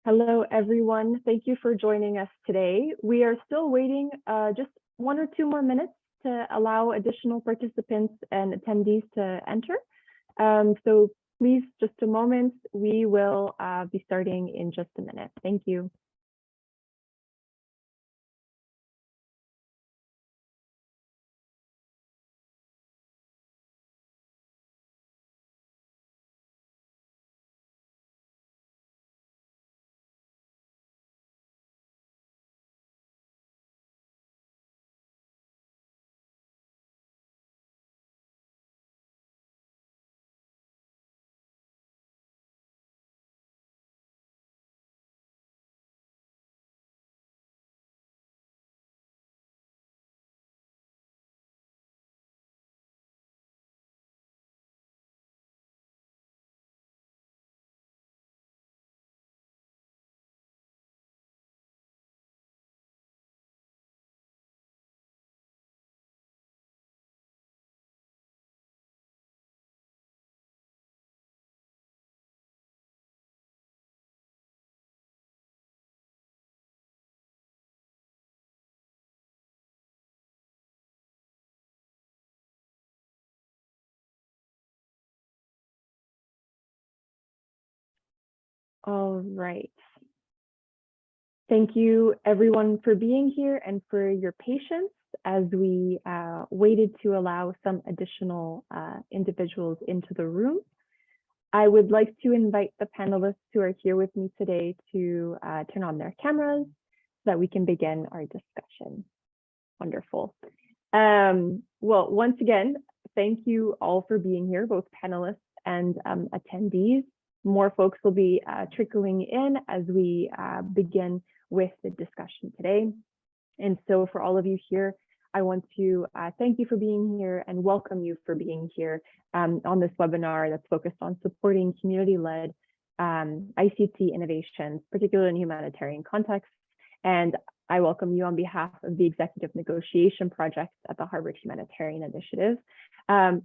Hello, everyone. Thank you for joining us today. We are still waiting just 1 or 2 more minutes to allow additional participants and attendees to enter. So please, just a moment. We will be starting in just a minute. Thank you. All right. Thank you, everyone, for being here and for your patience as we waited to allow some additional individuals into the room. I would like to invite the panelists who are here with me today to turn on their cameras so that we can begin our discussion. Wonderful. Well, once again, thank you all for being here, both panelists and attendees. More folks will be trickling in as we begin with the discussion today. And so for all of you here, I want to thank you for being here and welcome you for being here on this webinar that's focused on supporting community-led ICT innovations, particularly in humanitarian contexts. And I welcome you on behalf of the Executive Negotiation Project at the Harvard Humanitarian Initiative.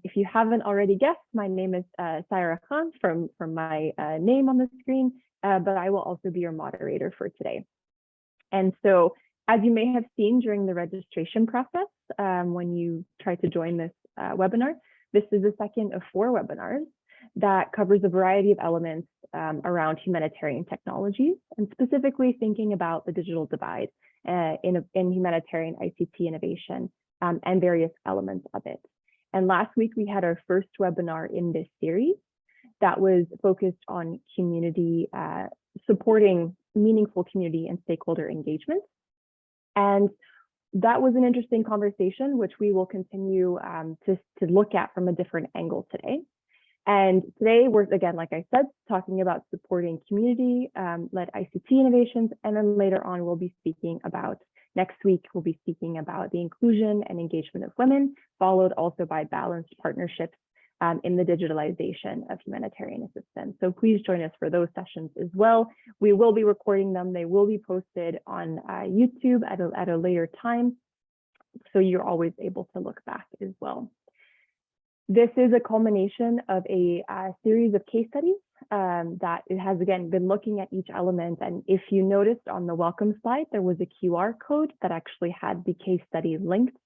If you haven't already guessed, my name is Saira Khan from my name on the screen, but I will also be your moderator for today. And so, as you may have seen during the registration process, when you try to join this webinar, this is the second of 4 webinars that covers a variety of elements around humanitarian technologies, and specifically thinking about the digital divide in humanitarian ICT innovation and various elements of it. And last week, we had our first webinar in this series that was focused on community, supporting meaningful community and stakeholder engagement. And that was an interesting conversation, which we will continue to look at from a different angle today. And today we're, again, like I said, talking about supporting community-led ICT innovations. And then later on, we'll be speaking about, next week, we'll be speaking about the inclusion and engagement of women, followed also by balanced partnerships in the digitalization of humanitarian assistance. So please join us for those sessions as well. We will be recording them. They will be posted on YouTube at a later time. So you're always able to look back as well. This is a culmination of a series of case studies that it has, again, been looking at each element. And if you noticed on the welcome slide, there was a QR code that actually had the case study linked.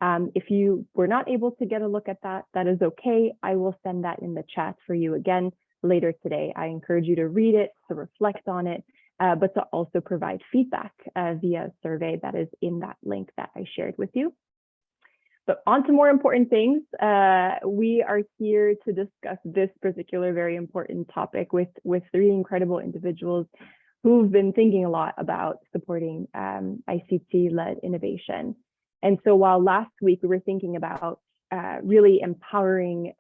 If you were not able to get a look at that, that is okay. I will send that in the chat for you again later today. I encourage you to read it, to reflect on it, but to also provide feedback via a survey that is in that link that I shared with you. But on to more important things. We are here to discuss this particular very important topic with 3 incredible individuals who've been thinking a lot about supporting ICT-led innovation. And so while last week we were thinking about really empowering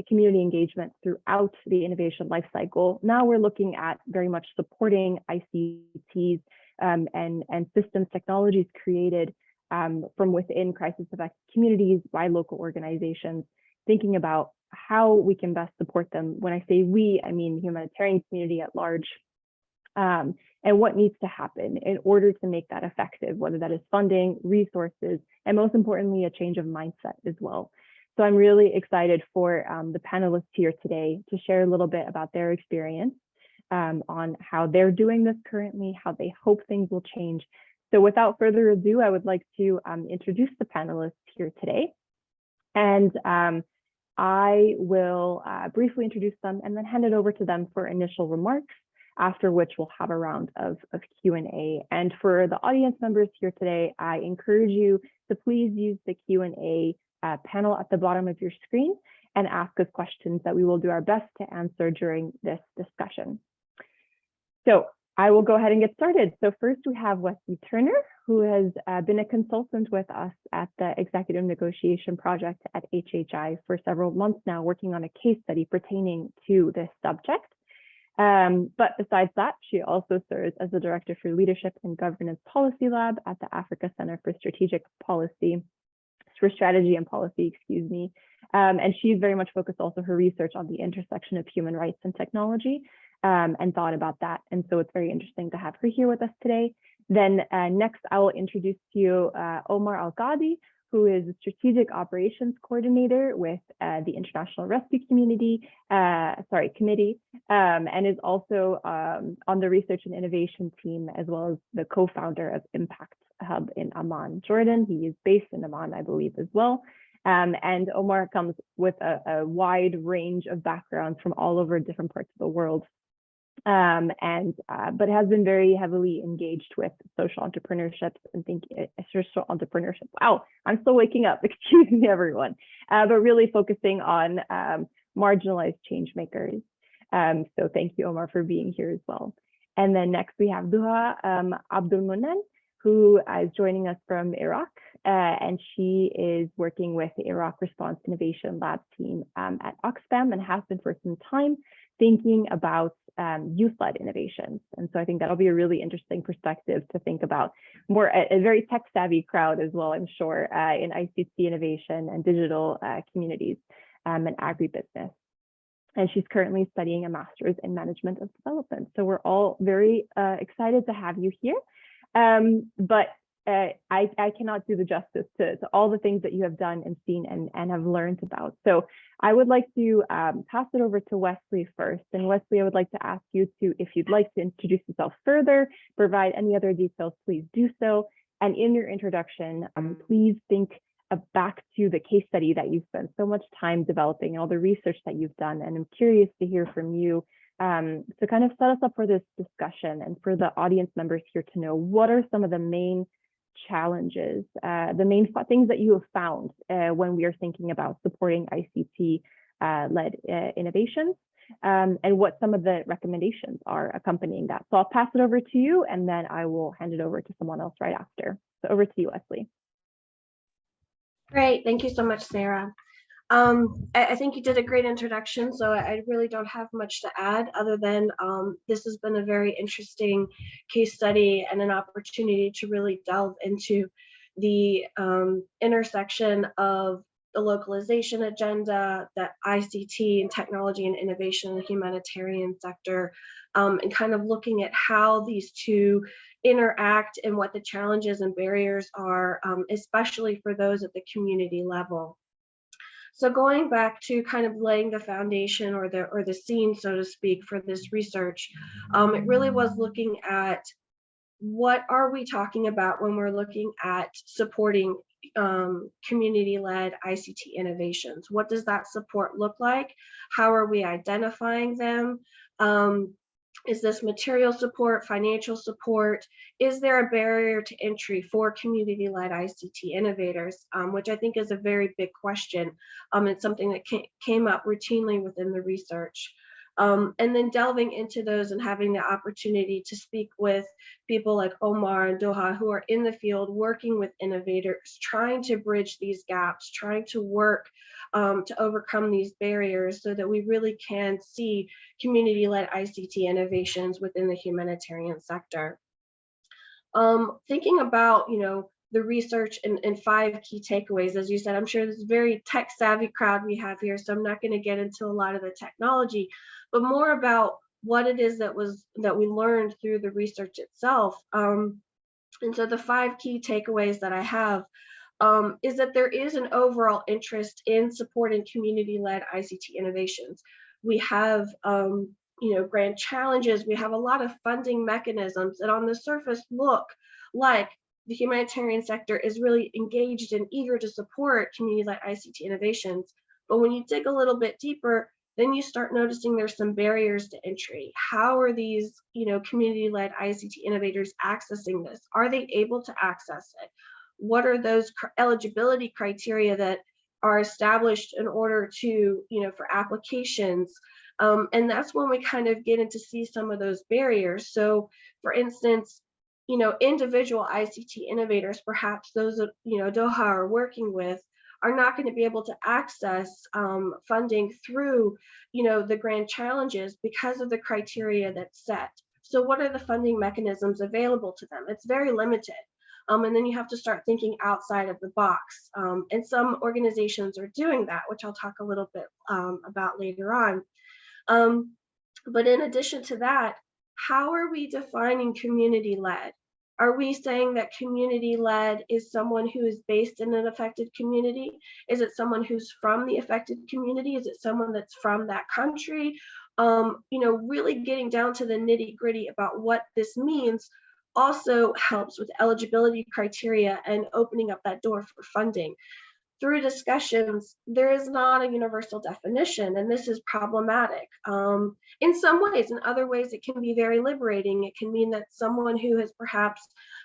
community engagement throughout the innovation lifecycle, now we're looking at very much supporting ICTs and systems technologies created from within crisis-affected communities by local organizations, thinking about how we can best support them. When I say we, I mean the humanitarian community at large, and what needs to happen in order to make that effective, whether that is funding, resources, and most importantly, a change of mindset as well. So I'm really excited for the panelists here today to share a little bit about their experience on how they're doing this currently, how they hope things will change. So without further ado, I would like to introduce the panelists here today. And I will briefly introduce them and then hand it over to them for initial remarks, after which we'll have a round of Q&A. And for the audience members here today, I encourage you to please use the Q&A panel at the bottom of your screen and ask us questions that we will do our best to answer during this discussion. So I will go ahead and get started. So first we have Wesley Turner, who has been a consultant with us at the Executive Negotiation Project at HHI for several months now, working on a case study pertaining to this subject. But besides that, she also serves as the Director for Leadership and Governance Policy Lab at the Africa Center for Strategy and Policy, excuse me. And she's very much focused also her research on the intersection of human rights and technology, and thought about that. And so it's very interesting to have her here with us today. Then next, I will introduce to you Omar Al-Qadi, who is a Strategic Operations Coordinator with the International Rescue Committee, and is also on the Research and Innovation team, as well as the co-founder of Impact Hub in Amman, Jordan. He is based in Amman, I believe, as well. And Omar comes with a wide range of backgrounds from all over different parts of the world, but has been very heavily engaged with social entrepreneurship and social entrepreneurship. Wow, I'm still waking up, excuse me, everyone. But really focusing on marginalized change makers. So thank you, Omar, for being here as well. And then next we have Duha Abdulmonen, who is joining us from Iraq, and she is working with the Iraq Response Innovation Lab team at Oxfam, and has been for some time thinking about youth-led innovations. And so I think that'll be a really interesting perspective to think about more a very tech-savvy crowd as well, I'm sure, in ICT innovation and digital communities and agribusiness. And she's currently studying a master's in management of development. So we're all very excited to have you here. But I cannot do the justice to all the things that you have done and seen and have learned about. So I would like to pass it over to Wesley first. And Wesley, I would like to ask you to, if you'd like to introduce yourself further, provide any other details, please do so. And in your introduction, please think back to the case study that you spent so much time developing and all the research that you've done. And I'm curious to hear from you to kind of set us up for this discussion, and for the audience members here to know, what are some of the main challenges, the main things that you have found when we are thinking about supporting ICT-led innovations, and what some of the recommendations are accompanying that. So I'll pass it over to you, and then I will hand it over to someone else right after. So over to you, Wesley. Great, thank you so much, Sarah. I think you did a great introduction, so I really don't have much to add other than this has been a very interesting case study and an opportunity to really delve into the intersection of the localization agenda, the ICT and technology and innovation in the humanitarian sector, and kind of looking at how these two interact and what the challenges and barriers are, especially for those at the community level. So going back to kind of laying the foundation or the scene, so to speak, for this research, it really was looking at what are we talking about when we're looking at supporting community-led ICT innovations? What does that support look like? How are we identifying them? Is this material support, financial support? Is there a barrier to entry for community-led ICT innovators, which I think is a very big question. It's something that came up routinely within the research. And then delving into those and having the opportunity to speak with people like Omar and Doha, who are in the field working with innovators, trying to bridge these gaps, trying to work to overcome these barriers so that we really can see community-led ICT innovations within the humanitarian sector. Thinking about, the research and 5 key takeaways, as you said, I'm sure this is a very tech-savvy crowd we have here, so I'm not going to get into a lot of the technology, but more about what it is that we learned through the research itself. And so the 5 key takeaways that I have is that there is an overall interest in supporting community-led ICT innovations. We have, grand challenges. We have a lot of funding mechanisms that on the surface look like the humanitarian sector is really engaged and eager to support community-led ICT innovations. But when you dig a little bit deeper, then you start noticing there's some barriers to entry. How are these, community-led ICT innovators accessing this? Are they able to access it? What are those eligibility criteria that are established in order to, for applications? And that's when we kind of get into see some of those barriers. So, for instance, individual ICT innovators, perhaps those that, Doha are working with, are not going to be able to access funding through, the grand challenges because of the criteria that's set. So what are the funding mechanisms available to them? It's very limited. And then you have to start thinking outside of the box. And some organizations are doing that, which I'll talk a little bit about later on. But in addition to that, how are we defining community-led? Are we saying that community-led is someone who is based in an affected community? Is it someone who's from the affected community? Is it someone that's from that country? Really getting down to the nitty-gritty about what this means also helps with eligibility criteria and opening up that door for funding. Through discussions, there is not a universal definition, and this is problematic. In some ways, in other ways, it can be very liberating. It can mean that someone who has perhaps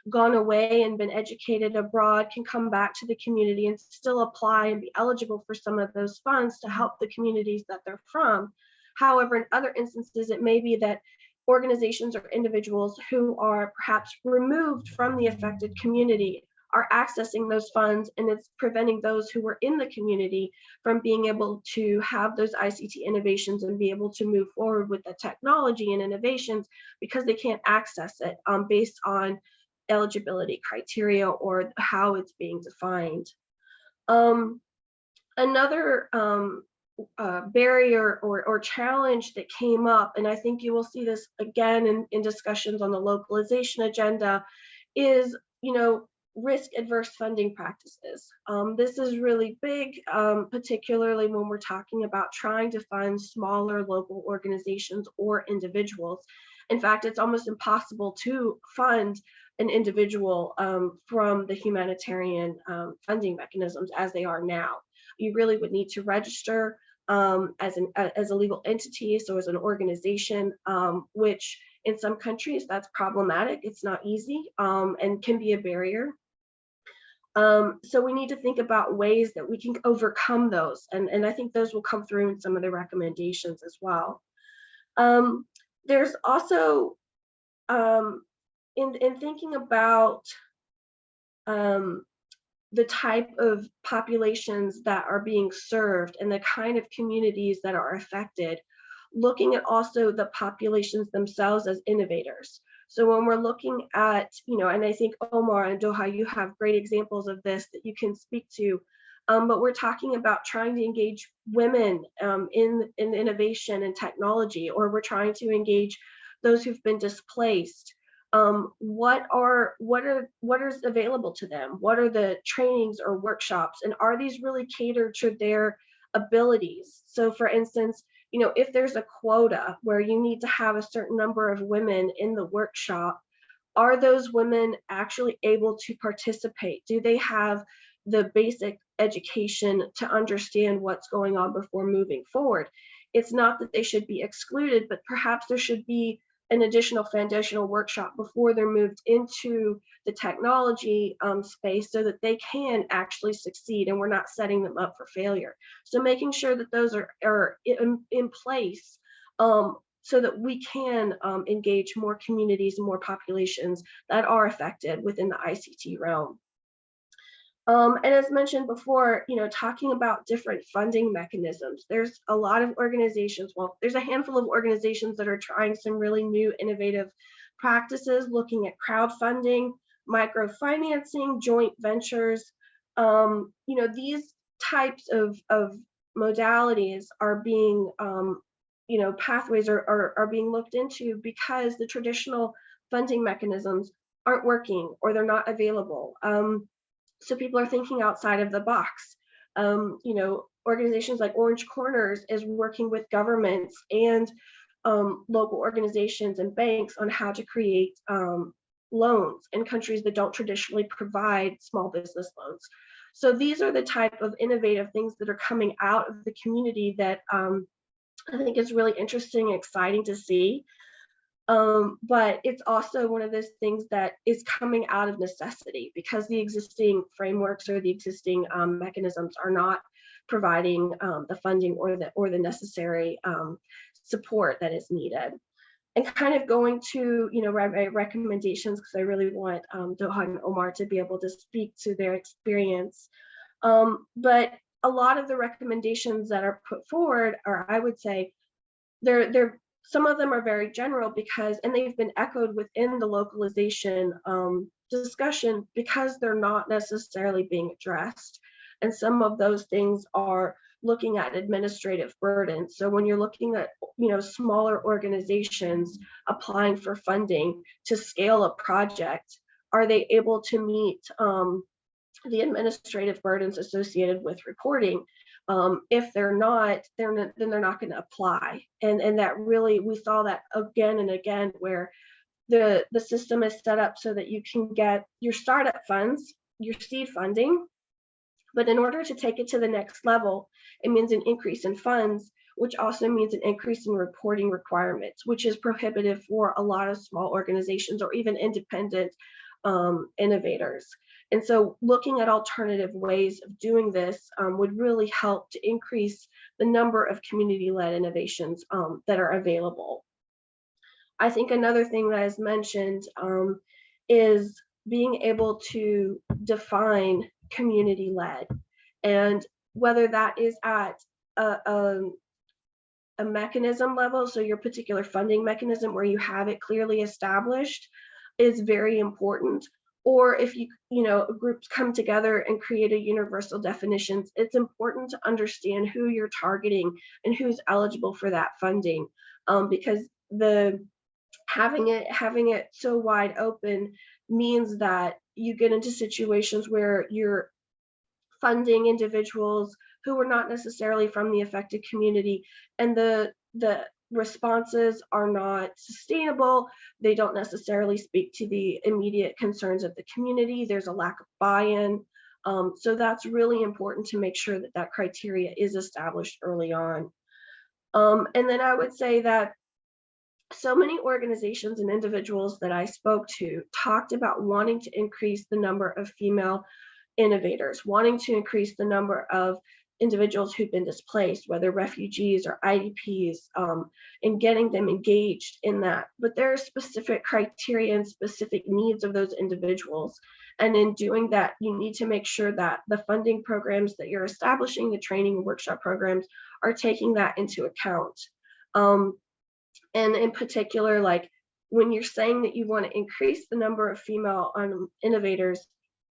gone away and been educated abroad can come back to the community and still apply and be eligible for some of those funds to help the communities that they're from. However, in other instances, it may be that organizations or individuals who are perhaps removed from the affected community are accessing those funds, and it's preventing those who were in the community from being able to have those ICT innovations and be able to move forward with the technology and innovations because they can't access it based on eligibility criteria or how it's being defined. Another barrier or challenge that came up, and I think you will see this again in discussions on the localization agenda, is risk adverse funding practices. This is really big, particularly when we're talking about trying to fund smaller local organizations or individuals. In fact, it's almost impossible to fund an individual from the humanitarian funding mechanisms as they are now. You really would need to register as a legal entity, so as an organization, which in some countries that's problematic. It's not easy and can be a barrier. So we need to think about ways that we can overcome those, and I think those will come through in some of the recommendations as well. There's also, in thinking about the type of populations that are being served and the kind of communities that are affected, looking at also the populations themselves as innovators. So when we're looking at, and I think Omar and Doha, you have great examples of this that you can speak to, but we're talking about trying to engage women in innovation and technology, or we're trying to engage those who've been displaced. What is available to them? What are the trainings or workshops? And are these really catered to their abilities? So for instance, if there's a quota where you need to have a certain number of women in the workshop, are those women actually able to participate? Do they have the basic education to understand what's going on before moving forward? It's not that they should be excluded, but perhaps there should be an additional foundational workshop before they're moved into the technology space so that they can actually succeed and we're not setting them up for failure. So making sure that those are in place so that we can engage more communities and more populations that are affected within the ICT realm. And as mentioned before, talking about different funding mechanisms, there's a lot of organizations, well, there's a handful of organizations that are trying some really new innovative practices, looking at crowdfunding, microfinancing, joint ventures. These types of modalities are being, pathways are being looked into because the traditional funding mechanisms aren't working or they're not available. So people are thinking outside of the box. Organizations like Orange Corners is working with governments and local organizations and banks on how to create loans in countries that don't traditionally provide small business loans. So these are the type of innovative things that are coming out of the community that I think is really interesting and exciting to see. But it's also one of those things that is coming out of necessity because the existing frameworks or the existing mechanisms are not providing the funding or the necessary support that is needed. And kind of going to, you know, my recommendations, because I really want Doha and Omar to be able to speak to their experience. But a lot of the recommendations that are put forward are, I would say, they're some of them are very general because, and they've been echoed within the localization discussion because they're not necessarily being addressed. And some of those things are looking at administrative burden. So when you're looking at, you know, smaller organizations applying for funding to scale a project, are they able to meet the administrative burdens associated with reporting? If they're not, then they're not going to apply. And that really, we saw that again and again, where the system is set up so that you can get your startup funds, your seed funding, but in order to take it to the next level, it means an increase in funds, which also means an increase in reporting requirements, which is prohibitive for a lot of small organizations or even independent innovators. And so looking at alternative ways of doing this would really help to increase the number of community-led innovations that are available. I think another thing that is mentioned is being able to define community-led, and whether that is at a mechanism level, so your particular funding mechanism where you have it clearly established is very important, or if you know, groups come together and create a universal definitions, it's important to understand who you're targeting and who's eligible for that funding, because having it so wide open means that you get into situations where you're funding individuals who are not necessarily from the affected community, and the responses are not sustainable. They don't necessarily speak to the immediate concerns of the community. There's a lack of buy-in. So that's really important to make sure that that criteria is established early on. And then I would say that so many organizations and individuals that I spoke to talked about wanting to increase the number of female innovators, wanting to increase the number of individuals who've been displaced, whether refugees or IDPs, and getting them engaged in that. But there are specific criteria and specific needs of those individuals. And in doing that, you need to make sure that the funding programs that you're establishing, the training and workshop programs, are taking that into account. And in particular, like when you're saying that you want to increase the number of female innovators,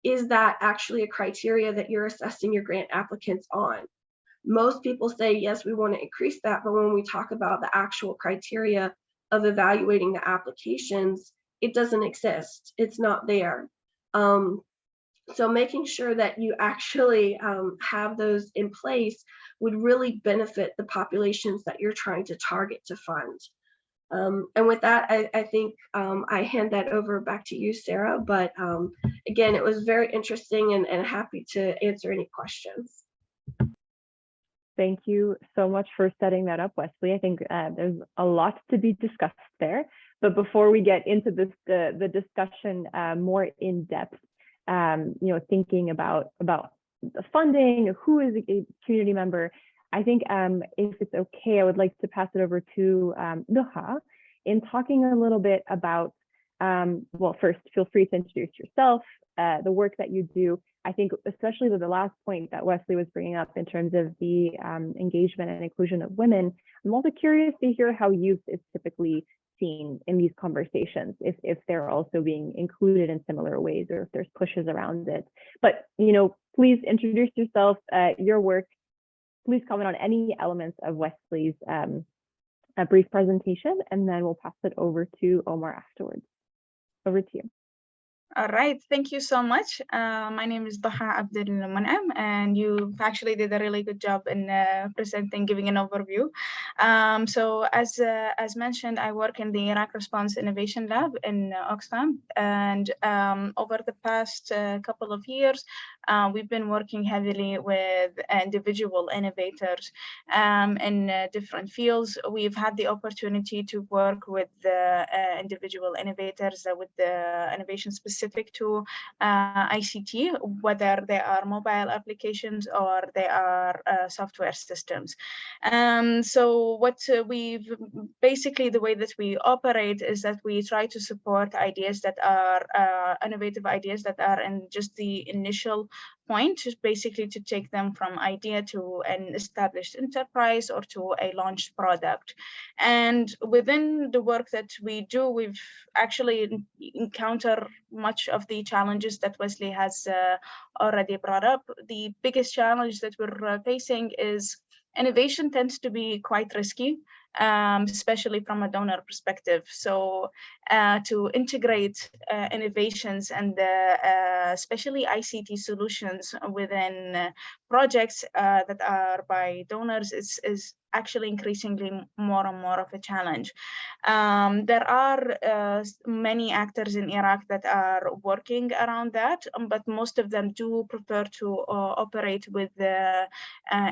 is that actually a criteria that you're assessing your grant applicants on? Most people say, yes, we want to increase that, but when we talk about the actual criteria of evaluating the applications, it doesn't exist. It's not there. So making sure that you actually have those in place would really benefit the populations that you're trying to target to fund. And with that, I think I hand that over back to you, Sarah. But again, it was very interesting and happy to answer any questions. Thank you so much for setting that up, Wesley. I think there's a lot to be discussed there. But before we get into this, the discussion more in depth, you know, thinking about the funding, who is a community member, I think if it's okay, I would like to pass it over to Doha in talking a little bit about, well, first, feel free to introduce yourself, the work that you do. I think especially with the last point that Wesley was bringing up in terms of the engagement and inclusion of women, I'm also curious to hear how youth is typically seen in these conversations, if they're also being included in similar ways or if there's pushes around it. But, you know, please introduce yourself, your work. Please comment on any elements of Wesley's a brief presentation, and then we'll pass it over to Omar afterwards. Over to you. All right, thank you so much. My name is Baha Abdul Manam, and you actually did a really good job in presenting, giving an overview. So as mentioned, I work in the Iraq Response Innovation Lab in Oxfam, and over the past couple of years, we've been working heavily with individual innovators in different fields. We've had the opportunity to work with individual innovators with the innovation specific to ICT, whether they are mobile applications or they are software systems. So what we've basically, the way that we operate is that we try to support ideas that are innovative ideas that are in just the initial point, just basically to take them from idea to an established enterprise or to a launched product. And within the work that we do, we've actually encountered much of the challenges that Wesley has already brought up. The biggest challenge that we're facing is innovation tends to be quite risky, especially from a donor perspective. So to integrate innovations and especially ICT solutions within projects that are by donors is actually increasingly more and more of a challenge. There are many actors in Iraq that are working around that, but most of them do prefer to operate with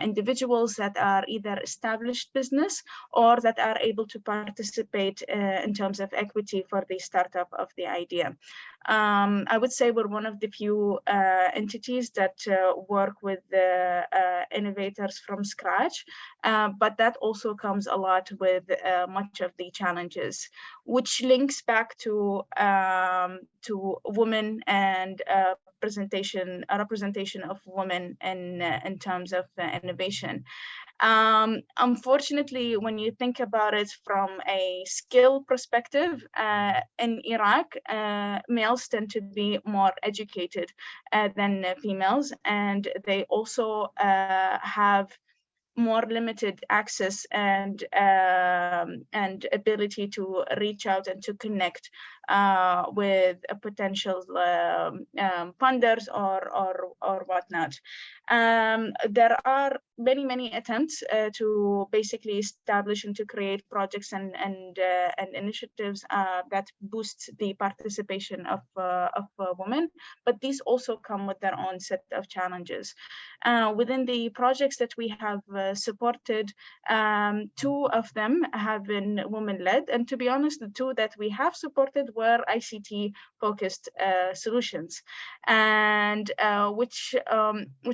individuals that are either established business or that are able to participate in terms of equity for the startup of the idea. I would say we're one of the few entities that work with the innovators from scratch, but that also comes a lot with much of the challenges, which links back to women and representation of women in terms of innovation. Unfortunately, when you think about it from a skill perspective, in Iraq, males tend to be more educated than females, and they also have more limited access and ability to reach out and to connect with potential funders or whatnot. There are many attempts to basically establish and to create projects and initiatives that boost the participation of women, but these also come with their own set of challenges. Within the projects that we have supported, two of them have been women-led, and to be honest, the two that we have supported were ICT-focused solutions, and which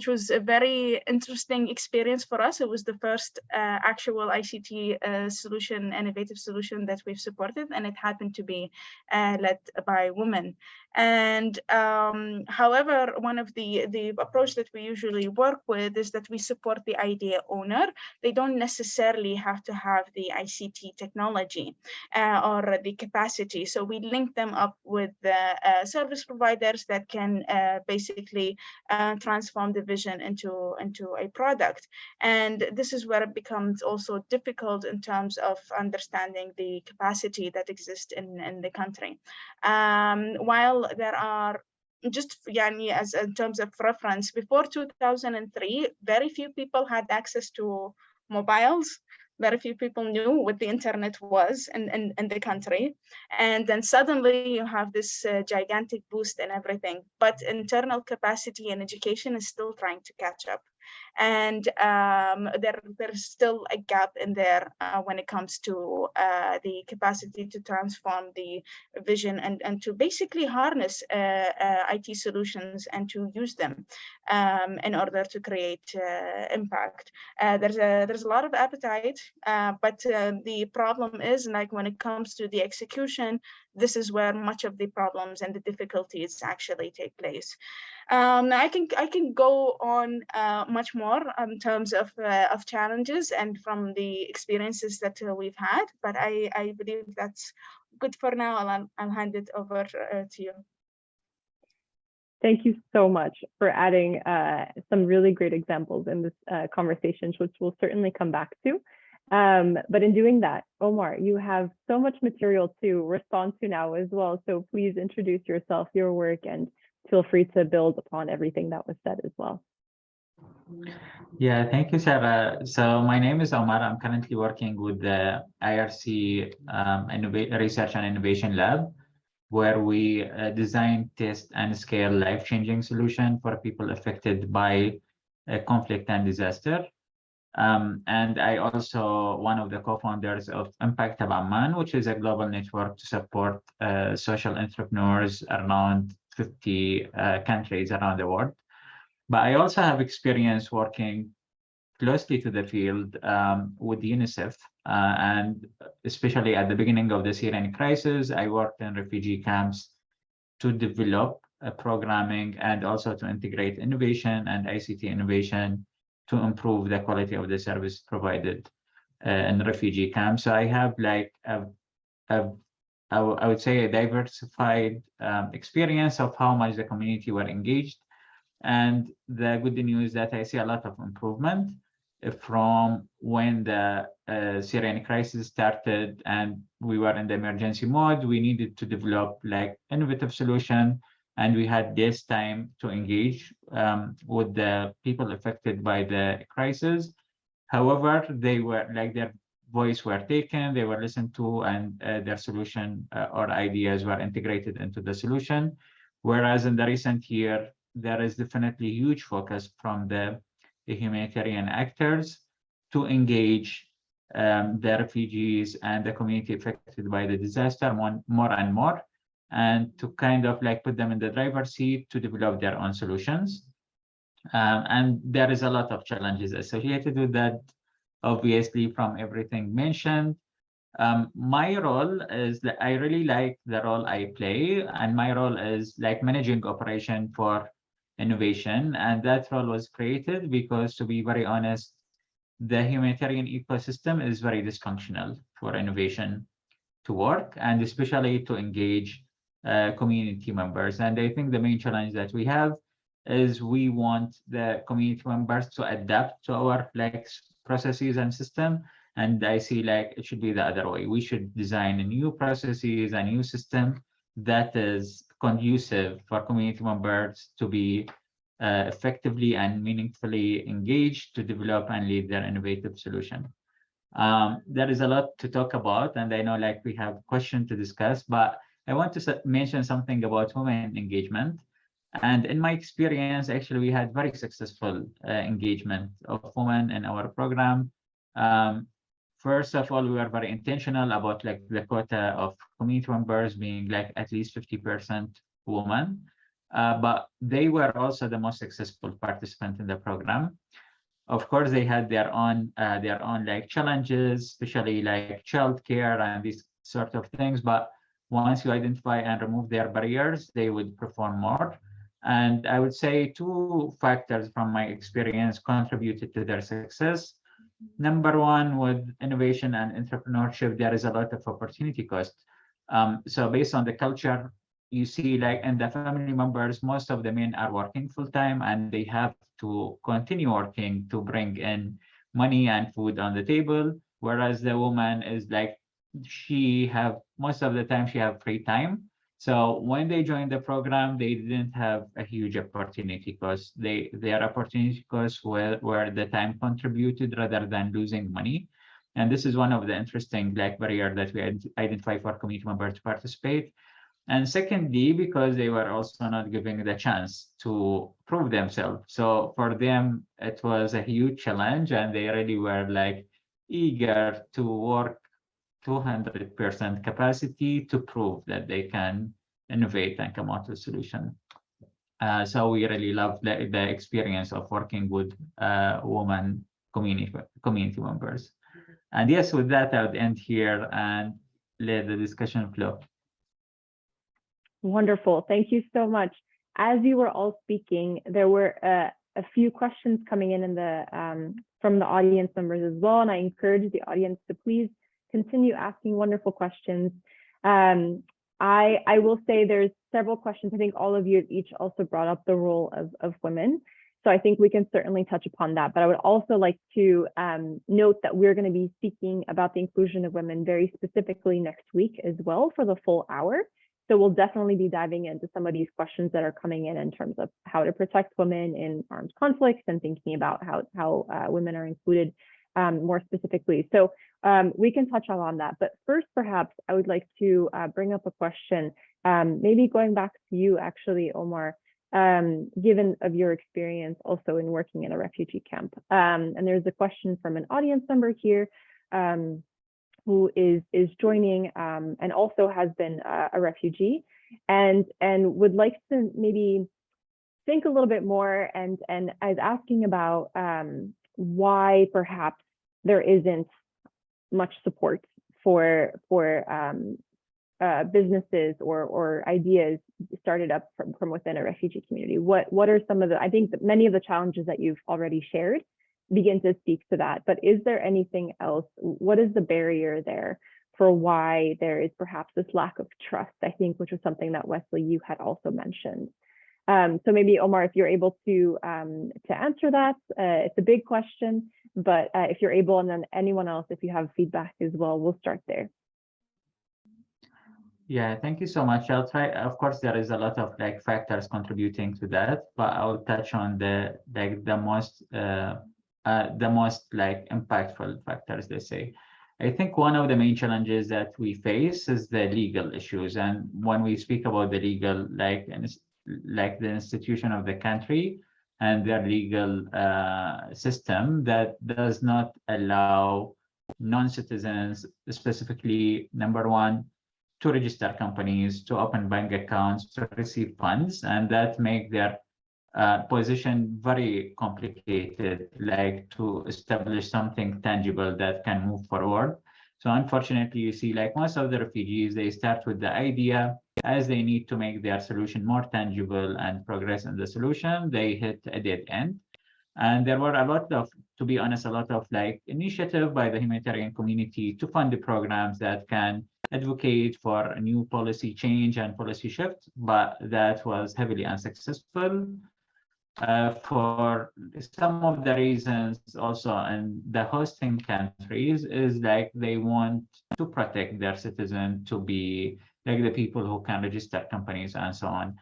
was a very interesting experience for us. It was the first actual ICT solution, innovative solution that we've supported, and it happened to be led by women. And however, one of the approach that we usually work with is that we support the idea owner. They don't necessarily have to have the ICT technology or the capacity. So we link them up with the service providers that can basically transform the vision into a product. And this is where it becomes also difficult in terms of understanding the capacity that exists in the country. While there are just as in terms of reference, before 2003, very few people had access to mobiles. Very few people knew what the internet was in the country. And then suddenly you have this gigantic boost in everything. But internal capacity and education is still trying to catch up. And there's still a gap in there when it comes to the capacity to transform the vision and to basically harness IT solutions and to use them in order to create impact. There's a lot of appetite, but the problem is, like, when it comes to the execution, this is where much of the problems and the difficulties actually take place. I can go on much more in terms of challenges and from the experiences that we've had, but I believe that's good for now. I'll hand it over to you. Thank you so much for adding some really great examples in this conversation, which we'll certainly come back to. But in doing that, Omar, you have so much material to respond to now as well. So please introduce yourself, your work, and feel free to build upon everything that was said as well. Yeah, thank you, Sarah. So my name is Omar. I'm currently working with the IRC Research and Innovation Lab, where we design, test, and scale life-changing solutions for people affected by conflict and disaster. And I also one of the co-founders of Impact Hub Amman, which is a global network to support social entrepreneurs around 50 countries around the world. But I also have experience working closely to the field with UNICEF, and especially at the beginning of the Syrian crisis, I worked in refugee camps to develop programming and also to integrate innovation and ICT innovation to improve the quality of the service provided in refugee camps. So I have like I would say a diversified experience of how much the community were engaged. And the good news that I see a lot of improvement from when the Syrian crisis started and we were in the emergency mode. We needed to develop like innovative solution, and we had this time to engage with the people affected by the crisis. However, they were like their voice were taken, they were listened to, and their solution or ideas were integrated into the solution. Whereas in the recent year, there is definitely huge focus from the humanitarian actors to engage the refugees and the community affected by the disaster more and more, and to kind of like put them in the driver's seat to develop their own solutions. And there is a lot of challenges associated with that, obviously, from everything mentioned. My role is that I really like the role I play, and my role is like managing operation for innovation. And that role was created because, to be very honest, the humanitarian ecosystem is very dysfunctional for innovation to work, and especially to engage community members. And I think the main challenge that we have is we want the community members to adapt to our like processes and system. And I see like it should be the other way. We should design a new processes, a new system that is conducive for community members to be effectively and meaningfully engaged to develop and lead their innovative solution. There is a lot to talk about, and I know like we have questions to discuss, but I want to mention something about women engagement. And in my experience, actually, we had very successful engagement of women in our program. First of all, we were very intentional about like the quota of community members being like at least 50% women, but they were also the most successful participant in the program. Of course, they had their own like challenges, especially like childcare and these sort of things. But once you identify and remove their barriers, they would perform more. And I would say two factors from my experience contributed to their success. Number one, with innovation and entrepreneurship, there is a lot of opportunity cost. So based on the culture, you see like in the family members, most of the men are working full time, and they have to continue working to bring in money and food on the table. Whereas the woman is like, she have most of the time she have free time. So when they joined the program, they didn't have a huge opportunity because their opportunity costs were the time contributed rather than losing money. And this is one of the interesting like barrier that we identify for community members to participate. And secondly, because they were also not given the chance to prove themselves. So for them, it was a huge challenge, and they really were like eager to work 200% capacity to prove that they can innovate and come out with a solution. So we really love the experience of working with women community members. And yes, with that, I would end here and let the discussion flow. Wonderful. Thank you so much. As you were all speaking, there were a few questions coming in the from the audience members as well, and I encourage the audience to please continue asking wonderful questions. I will say there's several questions. I think all of you have each also brought up the role of women. So I think we can certainly touch upon that. But I would also like to note that we're going to be speaking about the inclusion of women very specifically next week as well for the full hour. So we'll definitely be diving into some of these questions that are coming in terms of how to protect women in armed conflicts and thinking about how women are included more specifically. So we can touch on that. But first, perhaps I would like to bring up a question, maybe going back to you, actually, Omar, given of your experience also in working in a refugee camp. And there's a question from an audience member here who is joining and also has been a refugee and would like to maybe think a little bit more and is asking about why perhaps there isn't much support for businesses or ideas started up from within a refugee community. What are some of the, I think that many of the challenges that you've already shared begin to speak to that, but is there anything else? What is the barrier there for why there is perhaps this lack of trust, I think, which was something that Wesley, you had also mentioned. So maybe Omar, if you're able to answer that, it's a big question, but if you're able, and then anyone else, if you have feedback as well, we'll start there. Yeah, thank you so much. I'll try. Of course, there is a lot of like factors contributing to that, but I'll touch on the most like impactful factors, they say. I think one of the main challenges that we face is the legal issues, and when we speak about the legal, like the institution of the country and their legal system that does not allow non-citizens, specifically, number one, to register companies, to open bank accounts, to receive funds, and that make their position very complicated, like to establish something tangible that can move forward. So unfortunately, you see, like most of the refugees, they start with the idea. As they need to make their solution more tangible and progress in the solution, they hit a dead end. And there were a lot of, to be honest, a lot of like initiative by the humanitarian community to fund the programs that can advocate for a new policy change and policy shift, but that was heavily unsuccessful. For some of the reasons also in the hosting countries is like they want to protect their citizens to be like the people who can register companies and so on.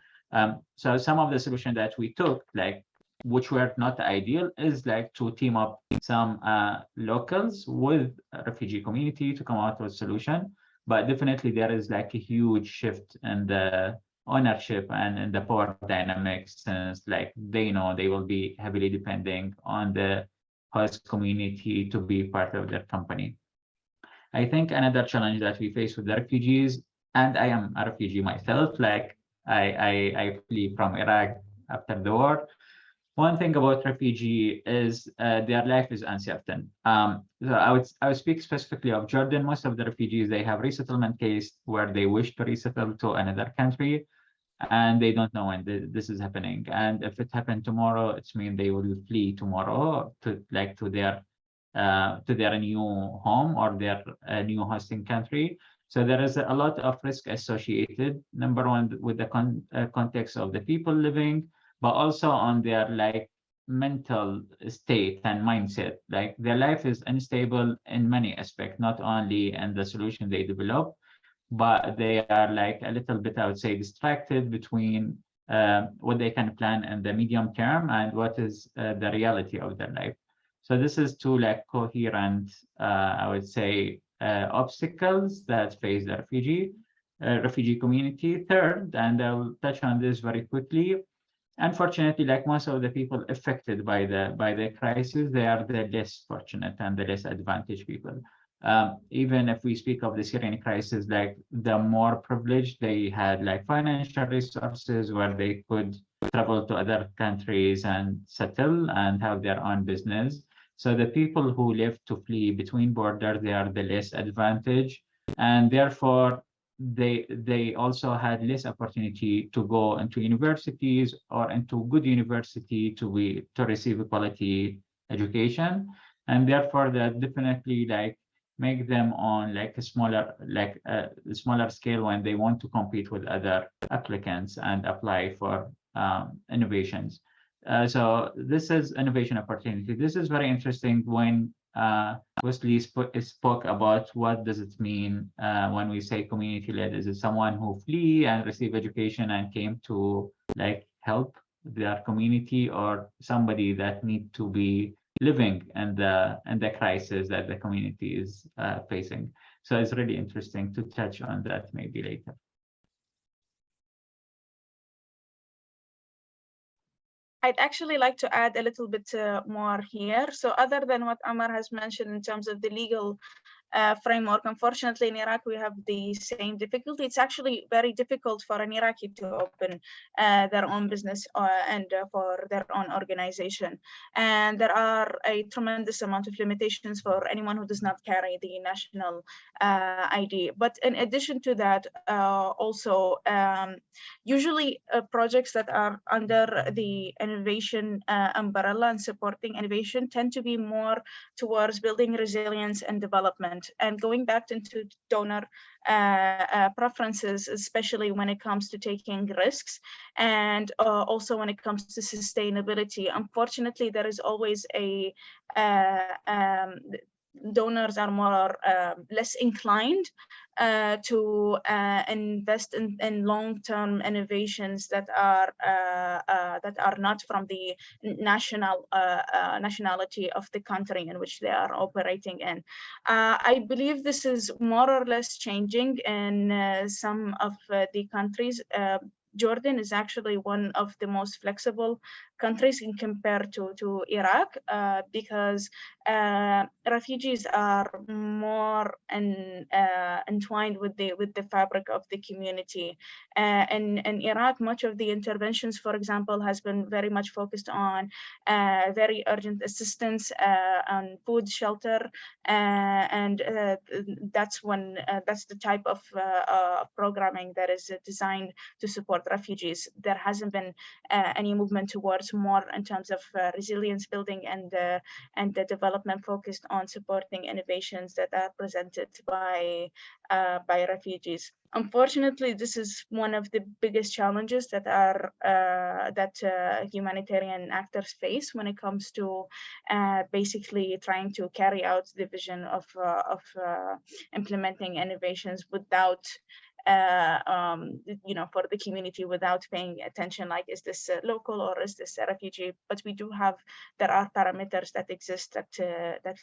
So some of the solutions that we took, like which were not ideal, is like to team up some locals with a refugee community to come out with a solution. But definitely there is like a huge shift in the ownership and in the power dynamics, since like they know they will be heavily depending on the host community to be part of their company. I think another challenge that we face with the refugees, and I am a refugee myself, like I flee from Iraq after the war. One thing about refugee is their life is uncertain. So I would speak specifically of Jordan. Most of the refugees, they have resettlement case where they wish to resettle to another country, and they don't know when this is happening. And if it happened tomorrow, it's mean they will flee tomorrow to their new home or their new hosting country. So there is a lot of risk associated. Number one, with the context of the people living, but also on their like mental state and mindset. Like their life is unstable in many aspects, not only in the solution they develop, but they are like a little bit, I would say, distracted between what they can plan in the medium term and what is the reality of their life. So this is two like coherent, I would say, obstacles that face the refugee community. Third, and I'll touch on this very quickly, unfortunately, like most of the people affected by the crisis, they are the less fortunate and the less advantaged people. Even if we speak of the Syrian crisis, like the more privileged, they had like financial resources where they could travel to other countries and settle and have their own business. So the people who live to flee between borders, they are the less advantaged, and therefore they also had less opportunity to go into universities or into good university to receive a quality education, and therefore that definitely like make them on like a smaller scale when they want to compete with other applicants and apply for innovations. So this is innovation opportunity. This is very interesting when Wesley spoke about what does it mean when we say community-led. Is it someone who flee and receive education and came to like help their community, or somebody that need to be living and the crisis that the community is facing? So it's really interesting to touch on that maybe later. I'd actually like to add a little bit more here. So other than what Amar has mentioned in terms of the legal framework, unfortunately in Iraq we have the same difficulty. It's actually very difficult for an Iraqi to open their own business and for their own organization. And there are a tremendous amount of limitations for anyone who does not carry the national ID. But in addition to that, also usually projects that are under the innovation umbrella and supporting innovation tend to be more towards building resilience and development, and going back into donor preferences, especially when it comes to taking risks, and also when it comes to sustainability. Unfortunately, there is always a donors are more less inclined to invest in long-term innovations that are not from the nationality of the country in which they are operating in. I believe this is more or less changing in some of the countries. Jordan is actually one of the most flexible countries in compared to Iraq because refugees are more entwined with the fabric of the community. In Iraq, much of the interventions, for example, has been very much focused on very urgent assistance, on food, shelter, and that's the type of programming that is designed to support refugees. There hasn't been any movement towards more in terms of resilience building and the development focused on supporting innovations that are presented by refugees. Unfortunately, this is one of the biggest challenges that humanitarian actors face when it comes to basically trying to carry out the vision of implementing innovations without for the community, without paying attention, like, is this local or is this a refugee? But there are parameters that exist that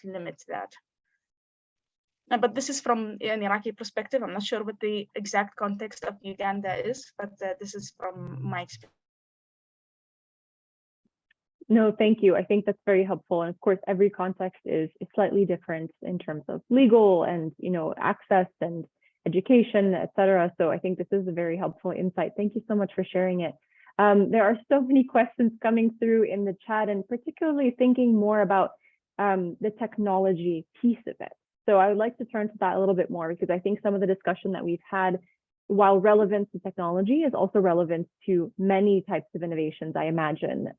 limit that. But this is from an Iraqi perspective. I'm not sure what the exact context of Uganda is, but this is from my experience. No, thank you. I think that's very helpful. And of course, every context is slightly different in terms of legal and, access and education, et cetera. So I think this is a very helpful insight. Thank you so much for sharing it. There are so many questions coming through in the chat, and particularly thinking more about the technology piece of it. So I would like to turn to that a little bit more, because I think some of the discussion that we've had, while relevant to technology, is also relevant to many types of innovations, I imagine.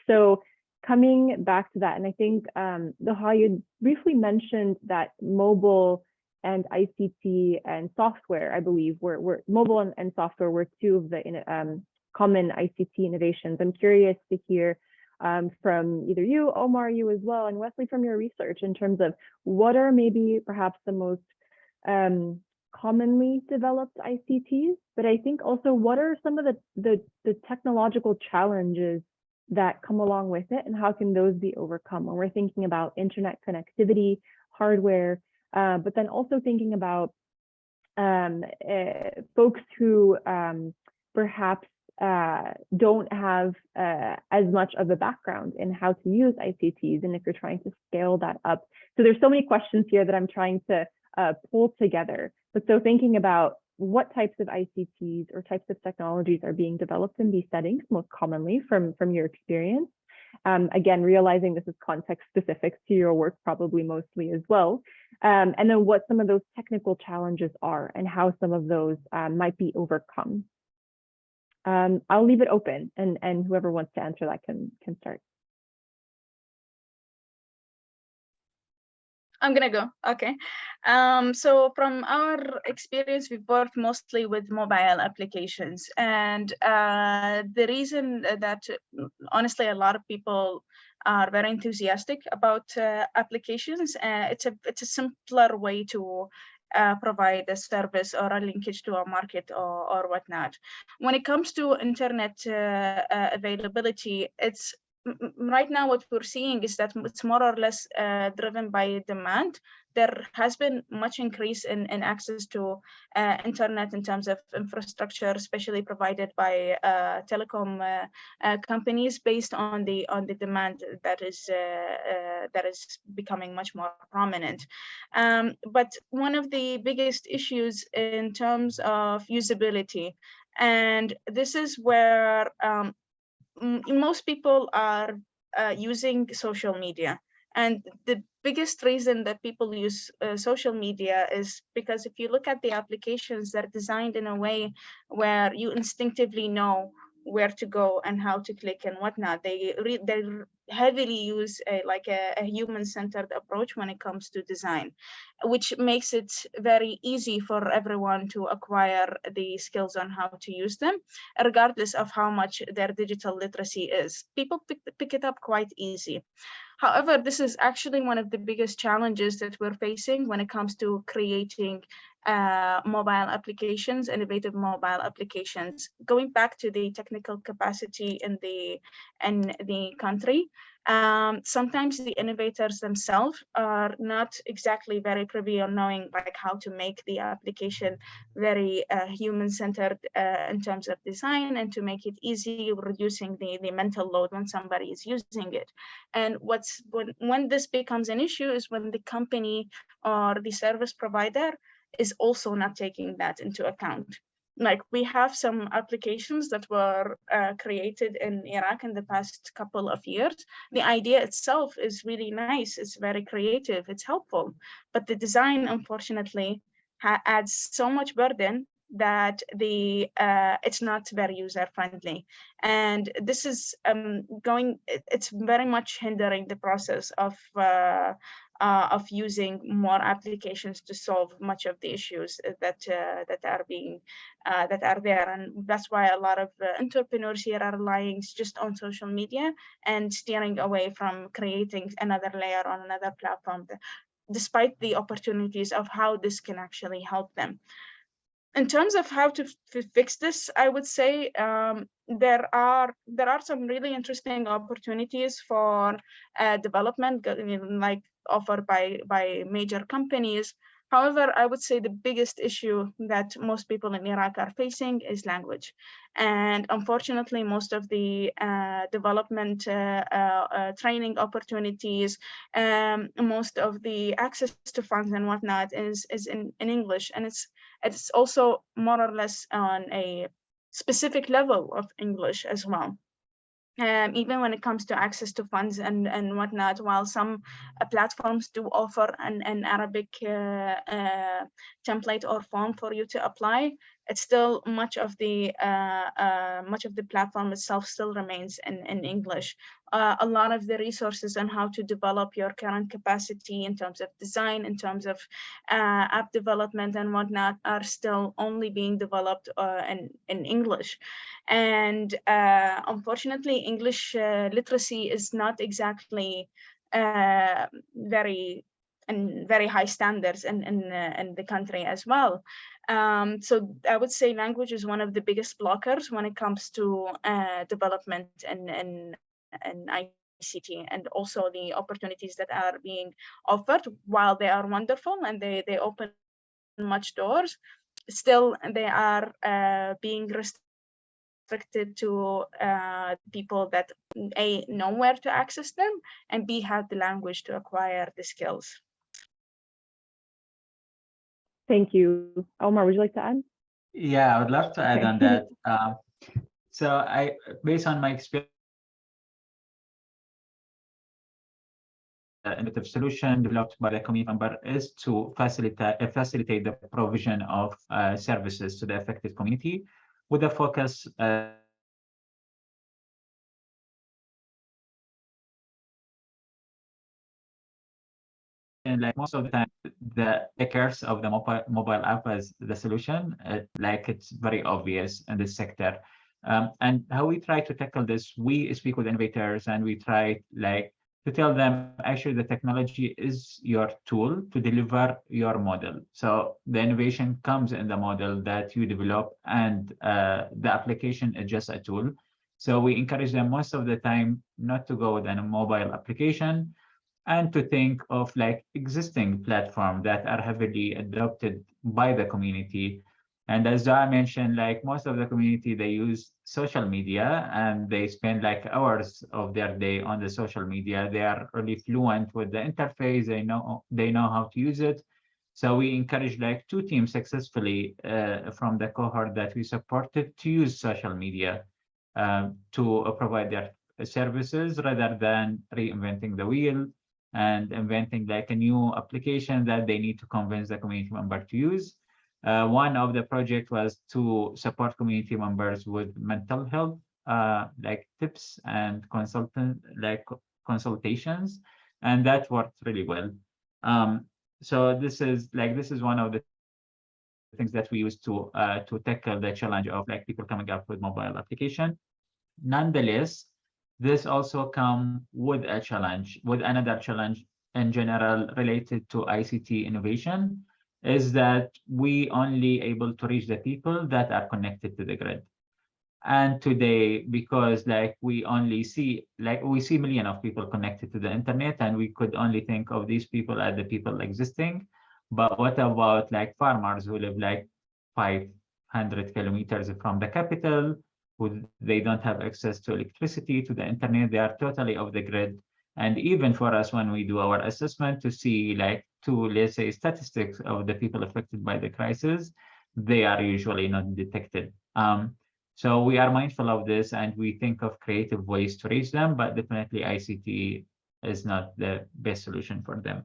So coming back to that, and I think you briefly mentioned that mobile and ICT and software, I believe, were mobile and software were two of the common ICT innovations. I'm curious to hear from either you, Omar, you as well, and Wesley, from your research, in terms of what are maybe perhaps the most commonly developed ICTs, but I think also what are some of the technological challenges that come along with it, and how can those be overcome when we're thinking about internet connectivity, hardware, but then also thinking about folks who perhaps don't have as much of a background in how to use ICTs, and if you're trying to scale that up. So there's so many questions here that I'm trying to pull together. But so thinking about what types of ICTs or types of technologies are being developed in these settings most commonly from your experience. Again, realizing this is context specific to your work probably mostly as well. And then what some of those technical challenges are and how some of those might be overcome. I'll leave it open, and whoever wants to answer that can start. I'm gonna go. Okay. So from our experience, we've worked mostly with mobile applications, and the reason that honestly a lot of people are very enthusiastic about applications. It's a simpler way to provide a service or a linkage to a market or whatnot. When it comes to internet availability, it's right now what we're seeing is that it's more or less driven by demand. There has been much increase in access to internet in terms of infrastructure, especially provided by telecom companies, based on the demand that is becoming much more prominent. But one of the biggest issues in terms of usability, and this is where most people are using social media. And the biggest reason that people use social media is because if you look at the applications, they're designed in a way where you instinctively know where to go and how to click and whatnot. They heavily use a human-centered approach when it comes to design, which makes it very easy for everyone to acquire the skills on how to use them, regardless of how much their digital literacy is. People pick it up quite easy. However, this is actually one of the biggest challenges that we're facing when it comes to creating mobile applications, innovative mobile applications. Going back to the technical capacity in the country, sometimes the innovators themselves are not exactly very privy on knowing like how to make the application very human-centered in terms of design, and to make it easy, reducing the mental load when somebody is using it. And when this becomes an issue is when the company or the service provider is also not taking that into account. Like, we have some applications that were created in Iraq in the past couple of years. The idea itself is really nice, it's very creative, it's helpful, but the design, unfortunately, adds so much burden that it's not very user friendly, and this is it's very much hindering the process of using more applications to solve much of the issues that are there. And that's why a lot of entrepreneurs here are relying just on social media and steering away from creating another layer on another platform, despite the opportunities of how this can actually help them. In terms of how to fix this, I would say there are some really interesting opportunities for development, like offered by major companies. However, I would say the biggest issue that most people in Iraq are facing is language. And unfortunately, most of the development training opportunities, most of the access to funds and whatnot is in English. And it's also more or less on a specific level of English as well. Even when it comes to access to funds and whatnot, while some platforms do offer an Arabic template or form for you to apply, it's still much of the platform itself still remains in English. A lot of the resources on how to develop your current capacity in terms of design, in terms of app development and whatnot, are still only being developed in English. And unfortunately, English literacy is not exactly very high standards in the country as well. So I would say language is one of the biggest blockers when it comes to development and ICT, and also the opportunities that are being offered. While they are wonderful and they open much doors, still they are being restricted to people that A, know where to access them, and B, have the language to acquire the skills. Thank you. Omar, would you like to add? Yeah, I would love to add Okay. on that. So based on my experience, innovative solution developed by the community member is to facilitate the provision of services to the affected community, with a focus like most of the time, the curse of the mobile app as the solution, like it's very obvious in this sector. And how we try to tackle this, we speak with innovators and we try like to tell them actually the technology is your tool to deliver your model. So the innovation comes in the model that you develop, and the application is just a tool. So we encourage them most of the time not to go with a mobile application and to think of like existing platforms that are heavily adopted by the community. And as I mentioned, like most of the community, they use social media and they spend like hours of their day on the social media. They are really fluent with the interface. They know how to use it. So we encourage like 2 teams successfully from the cohort that we supported to use social media to provide their services rather than reinventing the wheel and inventing like a new application that they need to convince the community member to use. One of the project was to support community members with mental health like tips and consultations, and that worked really well. So this is one of the things that we use to tackle the challenge of like people coming up with mobile application. Nonetheless, this also come with a challenge, with another challenge in general related to ICT innovation, is that we only able to reach the people that are connected to the grid. And today, because like we see millions of people connected to the internet, and we could only think of these people as the people existing. But what about like farmers who live like 500 kilometers from the capital, who they don't have access to electricity, to the internet, they are totally off the grid. And even for us, when we do our assessment to see like let's say statistics of the people affected by the crisis, they are usually not detected. So we are mindful of this and we think of creative ways to reach them, but definitely ICT is not the best solution for them.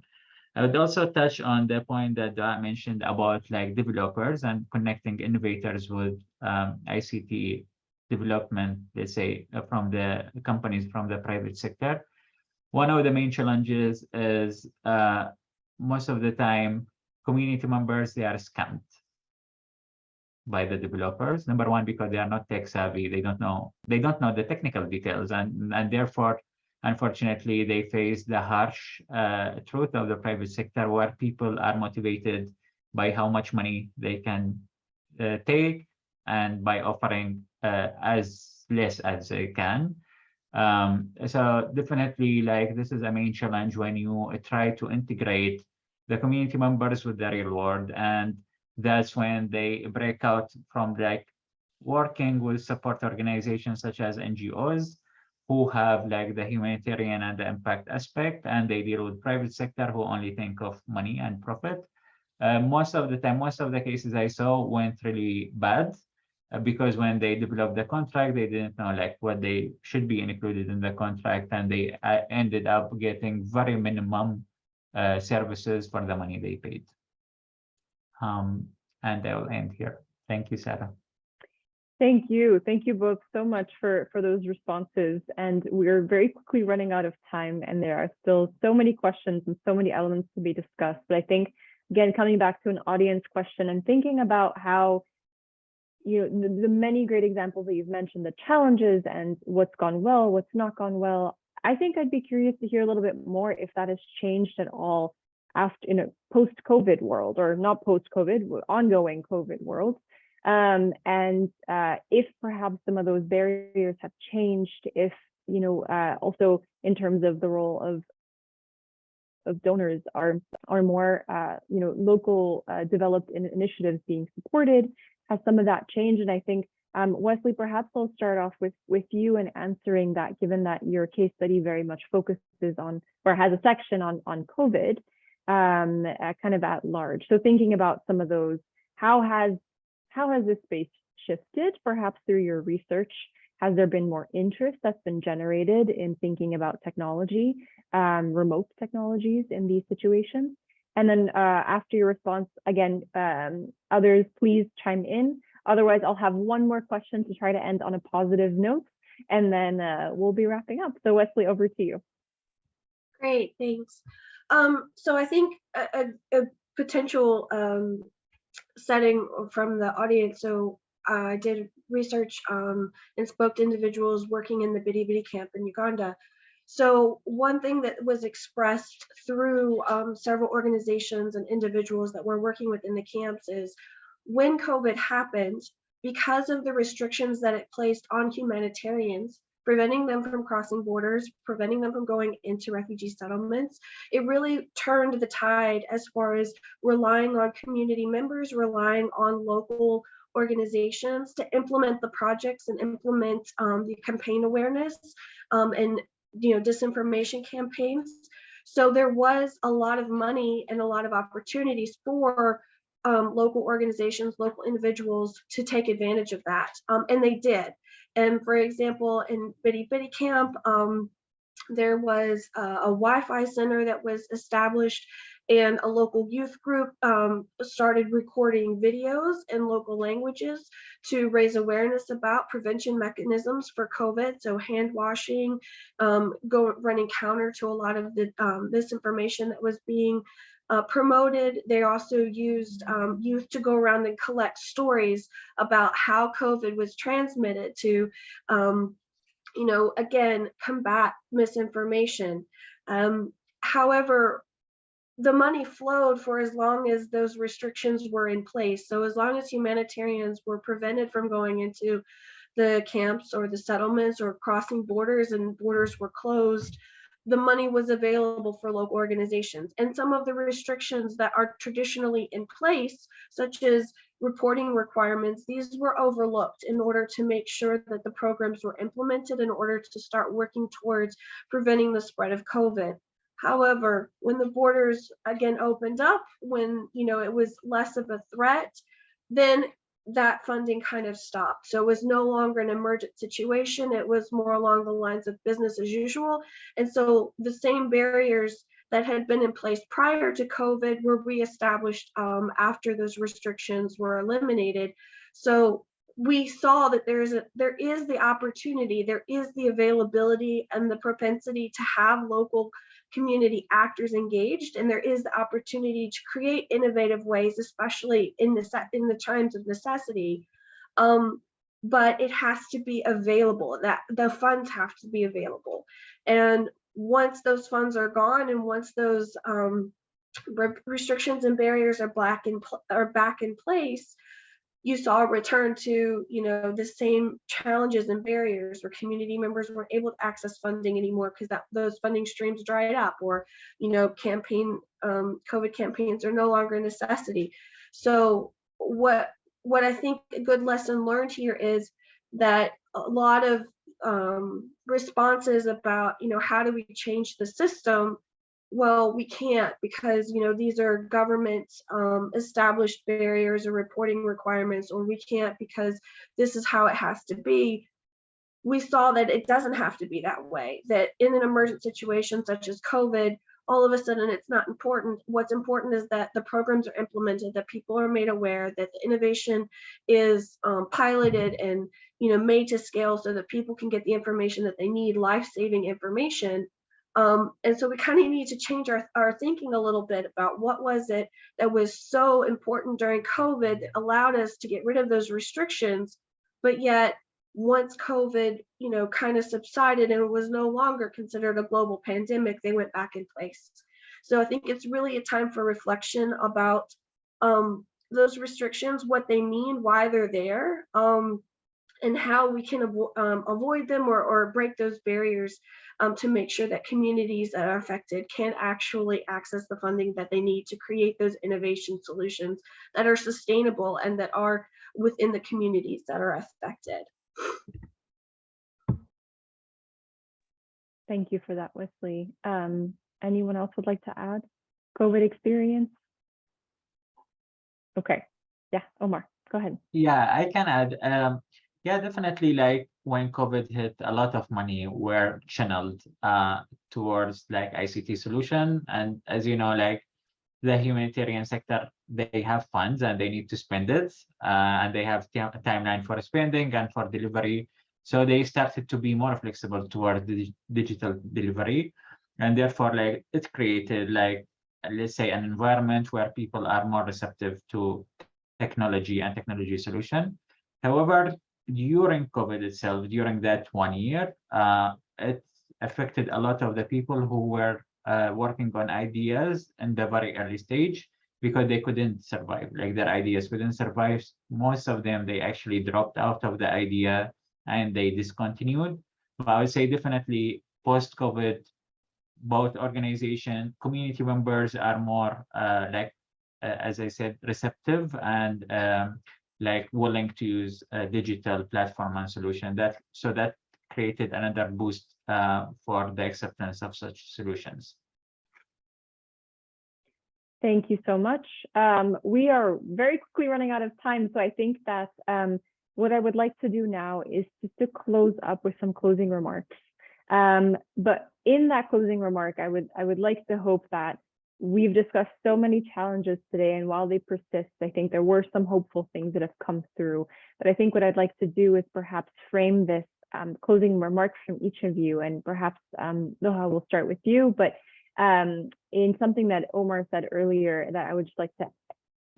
I would also touch on the point that I mentioned about like developers and connecting innovators with ICT development, let's say from the companies from the private sector. One of the main challenges is most of the time community members, they are scammed by the developers. Number one, because they are not tech savvy, they don't know the technical details, and therefore, unfortunately, they face the harsh truth of the private sector, where people are motivated by how much money they can take, and by offering as less as they can. So definitely, like this is a main challenge when you try to integrate the community members with the real world, and that's when they break out from like working with support organizations such as NGOs who have like the humanitarian and the impact aspect, and they deal with private sector who only think of money and profit. Most of the cases I saw went really bad because when they developed the contract, they didn't know like what they should be included in the contract, and they ended up getting very minimum services for the money they paid. And I will end here. Thank you, Sarah. Thank you. Thank you both so much for those responses. And we're very quickly running out of time, and there are still so many questions and so many elements to be discussed. But I think, again, coming back to an audience question and thinking about how, you know, the many great examples that you've mentioned, the challenges and what's gone well, what's not gone well, I think I'd be curious to hear a little bit more if that has changed at all after in a post-COVID world, or not post-COVID, ongoing COVID world. And if perhaps some of those barriers have changed, if, you know, also in terms of the role of donors are more, you know, local developed initiatives being supported, has some of that changed? And I think, Wesley, perhaps I'll start off with you and answering that, given that your case study very much focuses on, or has a section on COVID, kind of at large. So thinking about some of those, how has this space shifted, perhaps through your research? Has there been more interest that's been generated in thinking about technology, remote technologies in these situations? And then after your response, again, others, please chime in. Otherwise, I'll have one more question to try to end on a positive note, and then we'll be wrapping up. So Wesley, over to you. Great, thanks. So I think a potential setting from the audience. So I did research and spoke to individuals working in the Bidi Bidi camp in Uganda. So one thing that was expressed through several organizations and individuals that were working within the camps is when COVID happened, because of the restrictions that it placed on humanitarians, preventing them from crossing borders, preventing them from going into refugee settlements, it really turned the tide as far as relying on community members, relying on local organizations to implement the projects and implement the campaign awareness and disinformation campaigns. So there was a lot of money and a lot of opportunities for local organizations, local individuals to take advantage of that, and they did. And for example, in Bidi Bidi Camp, there was a Wi-Fi center that was established, and a local youth group started recording videos in local languages to raise awareness about prevention mechanisms for COVID. So hand washing, running counter to a lot of the misinformation that was being promoted. They also used youth to go around and collect stories about how COVID was transmitted to again, combat misinformation. However, the money flowed for as long as those restrictions were in place. So as long as humanitarians were prevented from going into the camps or the settlements or crossing borders and borders were closed, the money was available for local organizations. And some of the restrictions that are traditionally in place, such as reporting requirements, these were overlooked in order to make sure that the programs were implemented in order to start working towards preventing the spread of COVID. However, when the borders again opened up, when it was less of a threat, then that funding kind of stopped. So it was no longer an emergent situation. It was more along the lines of business as usual. And so the same barriers that had been in place prior to COVID were reestablished after those restrictions were eliminated. So we saw that there is the opportunity, there is the availability and the propensity to have local community actors engaged, and there is the opportunity to create innovative ways, especially in the times of necessity. But it has to be available, that the funds have to be available. And once those funds are gone, and once those restrictions and barriers are back in place, you saw a return to the same challenges and barriers where community members weren't able to access funding anymore because those funding streams dried up, or COVID campaigns are no longer a necessity. So what I think a good lesson learned here is that a lot of responses about how do we change the system. Well, we can't, because these are government established barriers or reporting requirements, or we can't because this is how it has to be. We saw that it doesn't have to be that way, that in an emergent situation such as COVID, all of a sudden it's not important. What's important is that the programs are implemented, that people are made aware, that the innovation is piloted and made to scale so that people can get the information that they need, life-saving information. And so we kind of need to change our thinking a little bit about what was it that was so important during COVID that allowed us to get rid of those restrictions, but yet once COVID, kind of subsided and was no longer considered a global pandemic, they went back in place. So I think it's really a time for reflection about those restrictions, what they mean, why they're there, and how we can avoid them or break those barriers to make sure that communities that are affected can actually access the funding that they need to create those innovation solutions that are sustainable and that are within the communities that are affected. Thank you for that, Wesley. Anyone else would like to add? COVID experience? Okay, yeah, Omar, go ahead. Yeah, I can add. Yeah, definitely. Like when COVID hit, a lot of money were channeled towards like ICT solution. And as you know, like the humanitarian sector, they have funds and they need to spend it, and they have a timeline for spending and for delivery. So they started to be more flexible toward the digital delivery. And therefore, like, it created, like, let's say, an environment where people are more receptive to technology and technology solution. However, during COVID itself, during that 1 year, it affected a lot of the people who were working on ideas in the very early stage, because they couldn't survive, like their ideas couldn't survive. Most of them, they actually dropped out of the idea and they discontinued. But I would say definitely post-COVID, both organization, community members are more as I said, receptive and like willing to use a digital platform and solution. That created another boost for the acceptance of such solutions. Thank you so much. We are very quickly running out of time, so I think that what I would like to do now is just to close up with some closing remarks. But in that closing remark, I would like to hope that we've discussed so many challenges today, and while they persist, I think there were some hopeful things that have come through. But I think what I'd like to do is perhaps frame this closing remarks from each of you, and perhaps Noha, we'll start with you, but in something that Omar said earlier that I would just like to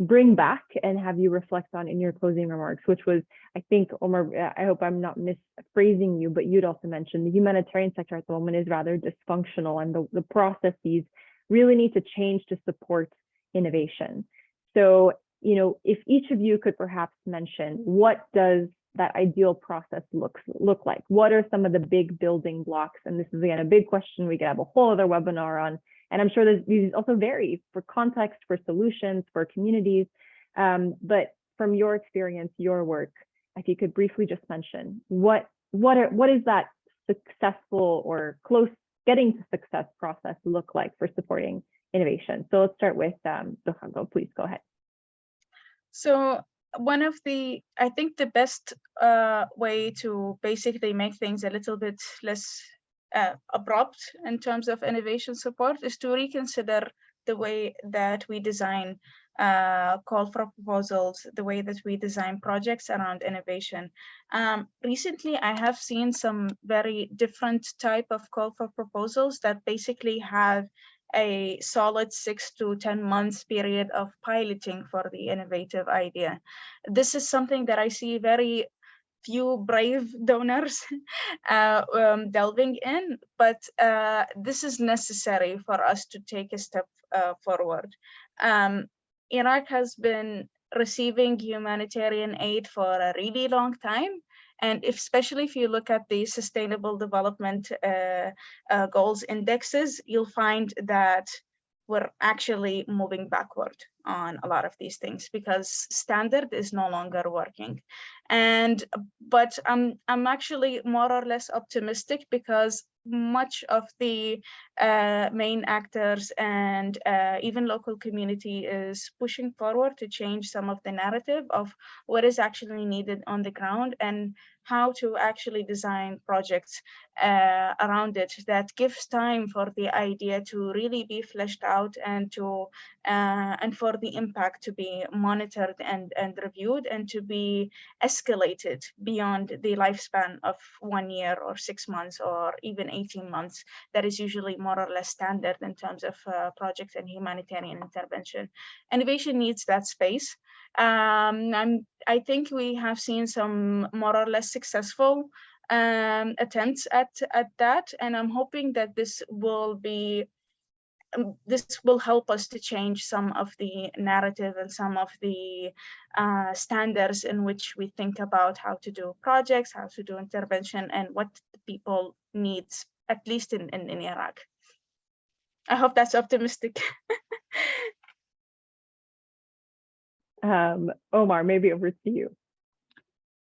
bring back and have you reflect on in your closing remarks, which was, I think, Omar, I hope I'm not misphrasing you, but you'd also mentioned the humanitarian sector at the moment is rather dysfunctional, and the processes really need to change to support innovation. So, you know, if each of you could perhaps mention, what does that ideal process look like? What are some of the big building blocks? And this is, again, a big question we could have a whole other webinar on. And I'm sure these also vary for context, for solutions, for communities. But from your experience, your work, if you could briefly just mention, what is that successful or close getting to success process look like for supporting innovation? So let's start with Duhango, please go ahead. So I think the best way to basically make things a little bit less abrupt in terms of innovation support is to reconsider the way that we design call for proposals, the way that we design projects around innovation. Recently, I have seen some very different type of call for proposals that basically have a solid 6 to 10 months period of piloting for the innovative idea. This is something that I see very few brave donors delving in, but this is necessary for us to take a step forward. Iraq has been receiving humanitarian aid for a really long time. And especially if you look at the Sustainable Development Goals indexes, you'll find that we're actually moving backward on a lot of these things because standard is no longer working. But I'm actually more or less optimistic because much of the main actors and even local community is pushing forward to change some of the narrative of what is actually needed on the ground and how to actually design projects around it that gives time for the idea to really be fleshed out and to and for the impact to be monitored and reviewed and to be escalated beyond the lifespan of 1 year or 6 months or even 18 months. That is usually more or less standard in terms of projects and humanitarian intervention. Innovation needs that space. I think we have seen some more or less successful attempts at that, and I'm hoping that this will help us to change some of the narrative and some of the standards in which we think about how to do projects, how to do intervention, and what the people need, at least in Iraq. I hope that's optimistic. Omar, maybe over to you.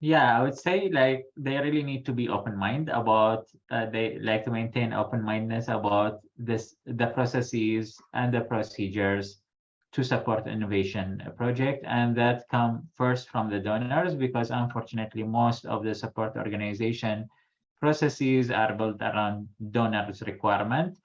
Yeah, I would say like they really need to be open-minded about they like to maintain open-mindedness about the processes and the procedures to support innovation project, and that come first from the donors, because unfortunately most of the support organization processes are built around donors' requirement,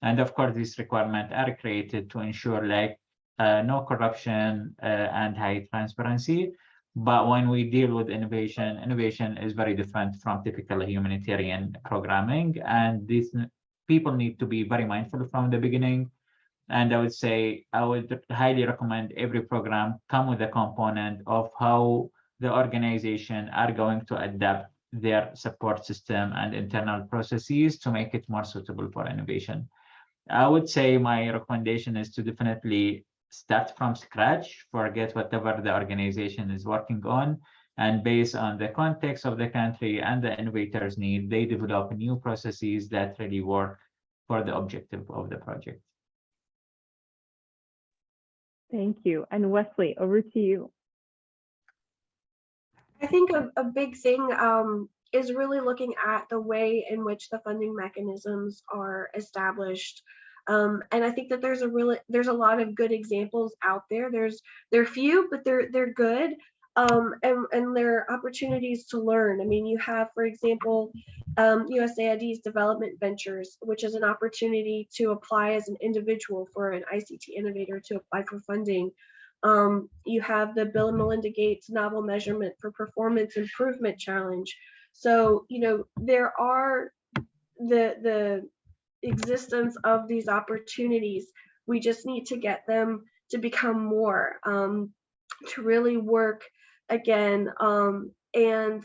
and of course these requirements are created to ensure like no corruption and high transparency. But when we deal with innovation is very different from typical humanitarian programming, and people need to be very mindful from the beginning. And I would say I would highly recommend every program come with a component of how the organization are going to adapt their support system and internal processes to make it more suitable for innovation. I would say my recommendation is to definitely start from scratch, forget whatever the organization is working on, and based on the context of the country and the innovators' need, they develop new processes that really work for the objective of the project. Thank you. And Wesley, over to you. I think a big thing is really looking at the way in which the funding mechanisms are established. And I think that there's a lot of good examples out there. They're few, but they're good. And there are opportunities to learn. I mean, you have, for example, USAID's development ventures, which is an opportunity to apply as an individual for an ICT innovator to apply for funding. You have the Bill and Melinda Gates Novel Measurement for Performance Improvement Challenge. So, you know, there are the existence of these opportunities. We just need to get them to become more, to really work again, and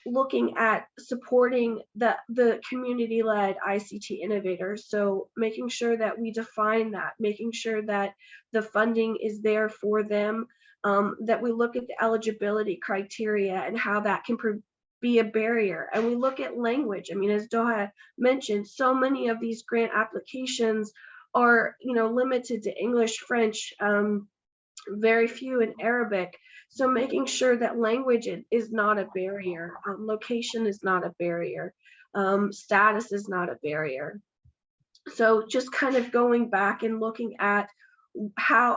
looking at supporting the community-led ICT innovators. So making sure that we define that, making sure that the funding is there for them, that we look at the eligibility criteria and how that can be a barrier. And we look at language. I mean, as Doha mentioned, so many of these grant applications are, you know, limited to English, French, very few in Arabic. So making sure that language is not a barrier, location is not a barrier, status is not a barrier. So just kind of going back and looking at how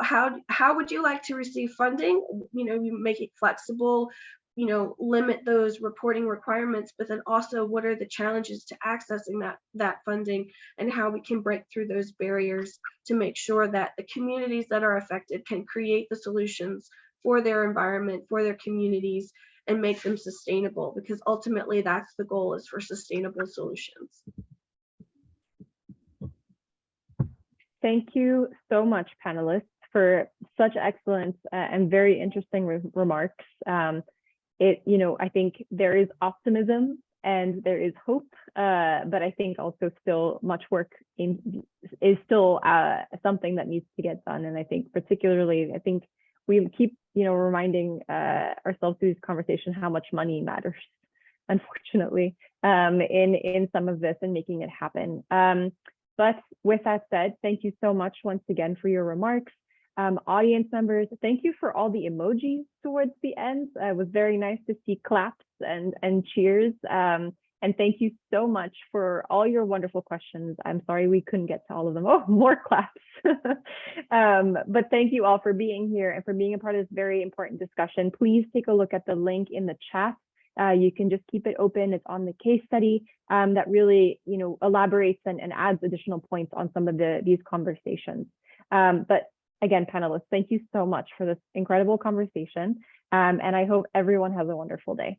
would you like to receive funding? You know, you make it flexible, you know, limit those reporting requirements, but then also what are the challenges to accessing that funding, and how we can break through those barriers to make sure that the communities that are affected can create the solutions for their environment, for their communities, and make them sustainable, because ultimately that's the goal, is for sustainable solutions. Thank you so much, panelists, for such excellent and very interesting remarks. You know, I think there is optimism and there is hope, but I think also still much work is still something that needs to get done. And I think particularly, I think we keep, you know, reminding ourselves through this conversation how much money matters, unfortunately, in some of this and making it happen. But with that said, thank you so much once again for your remarks. Audience members, thank you for all the emojis towards the end. It was very nice to see claps and cheers. And thank you so much for all your wonderful questions. I'm sorry we couldn't get to all of them. Oh, more claps. But thank you all for being here and for being a part of this very important discussion. Please take a look at the link in the chat. You can just keep it open. It's on the case study that really, you know, elaborates and adds additional points on some of these conversations. But again, panelists, thank you so much for this incredible conversation. And I hope everyone has a wonderful day.